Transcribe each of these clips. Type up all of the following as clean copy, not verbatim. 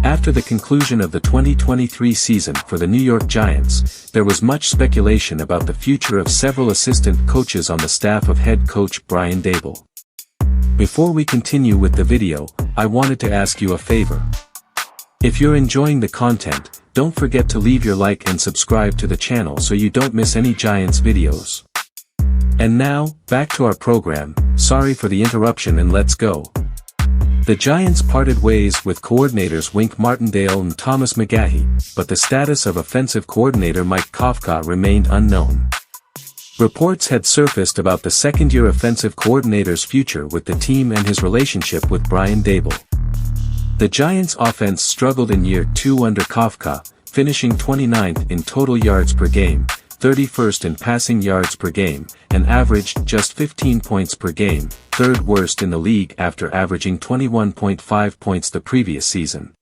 After the conclusion of the 2023 season for the New York Giants, there was much speculation about the future of several assistant coaches on the staff of head coach Brian Daboll. Before we continue with the video, I wanted to ask you a favor. If you're enjoying the content, don't forget to leave your like and subscribe to the channel so you don't miss any Giants videos. And now, back to our program. Sorry for the interruption and let's go. The Giants parted ways with coordinators Wink Martindale and Thomas McGahee, but the status of offensive coordinator Mike Kafka remained unknown. Reports had surfaced about the second-year offensive coordinator's future with the team and his relationship with Brian Daboll. The Giants' offense struggled in year 2 under Kafka, finishing 29th in total yards per game, 31st in passing yards per game, and averaged just 15 points per game, third worst in the league after averaging 21.5 points the previous season.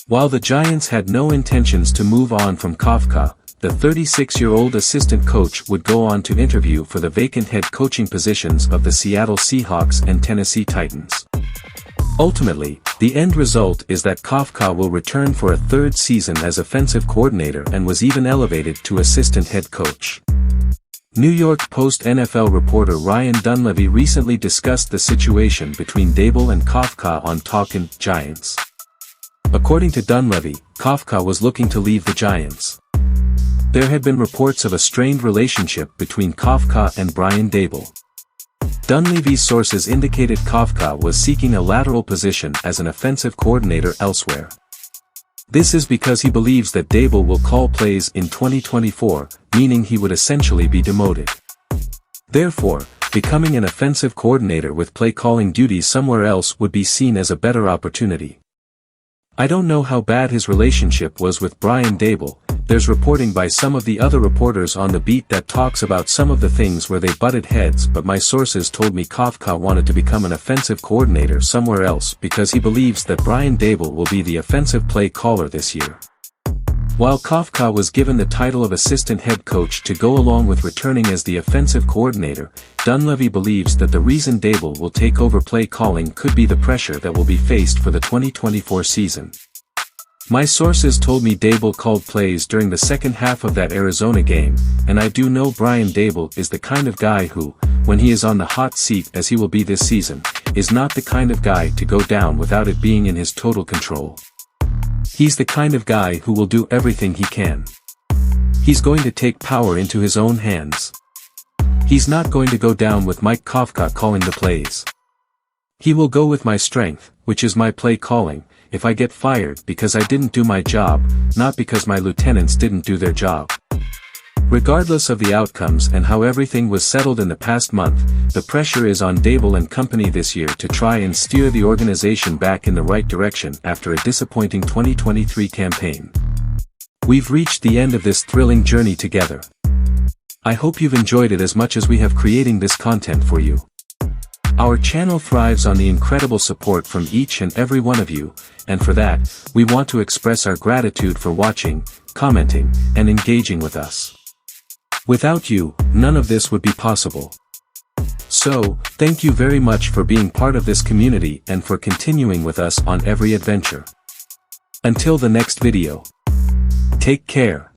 While the Giants had no intentions to move on from Kafka, the 36-year-old assistant coach would go on to interview for the vacant head coaching positions of the Seattle Seahawks and Tennessee Titans. Ultimately, the end result is that Kafka will return for a third season as offensive coordinator and was even elevated to assistant head coach. New York Post NFL reporter Ryan Dunleavy recently discussed the situation between Daboll and Kafka on Talkin Giants. According to Dunleavy, Kafka was looking to leave the Giants. There had been reports of a strained relationship between Kafka and Brian Daboll. Dunleavy's sources indicated Kafka was seeking a lateral position as an offensive coordinator elsewhere. This is because he believes that Daboll will call plays in 2024, meaning he would essentially be demoted. Therefore, becoming an offensive coordinator with play-calling duties somewhere else would be seen as a better opportunity. I don't know how bad his relationship was with Brian Daboll. There's reporting by some of the other reporters on the beat that talks about some of the things where they butted heads, but my sources told me Kafka wanted to become an offensive coordinator somewhere else because he believes that Brian Daboll will be the offensive play caller this year. While Kafka was given the title of assistant head coach to go along with returning as the offensive coordinator, Dunleavy believes that the reason Daboll will take over play calling could be the pressure that will be faced for the 2024 season. My sources told me Daboll called plays during the second half of that Arizona game, and I do know Brian Daboll is the kind of guy who, when he is on the hot seat as he will be this season, is not the kind of guy to go down without it being in his total control. He's the kind of guy who will do everything he can. He's going to take power into his own hands. He's not going to go down with Mike Kafka calling the plays. He will go with my strength, which is my play calling, if I get fired because I didn't do my job, not because my lieutenants didn't do their job. Regardless of the outcomes and how everything was settled in the past month, the pressure is on Daboll and company this year to try and steer the organization back in the right direction after a disappointing 2023 campaign. We've reached the end of this thrilling journey together. I hope you've enjoyed it as much as we have creating this content for you. Our channel thrives on the incredible support from each and every one of you, and for that, we want to express our gratitude for watching, commenting, and engaging with us. Without you, none of this would be possible. So, thank you very much for being part of this community and for continuing with us on every adventure. Until the next video. Take care.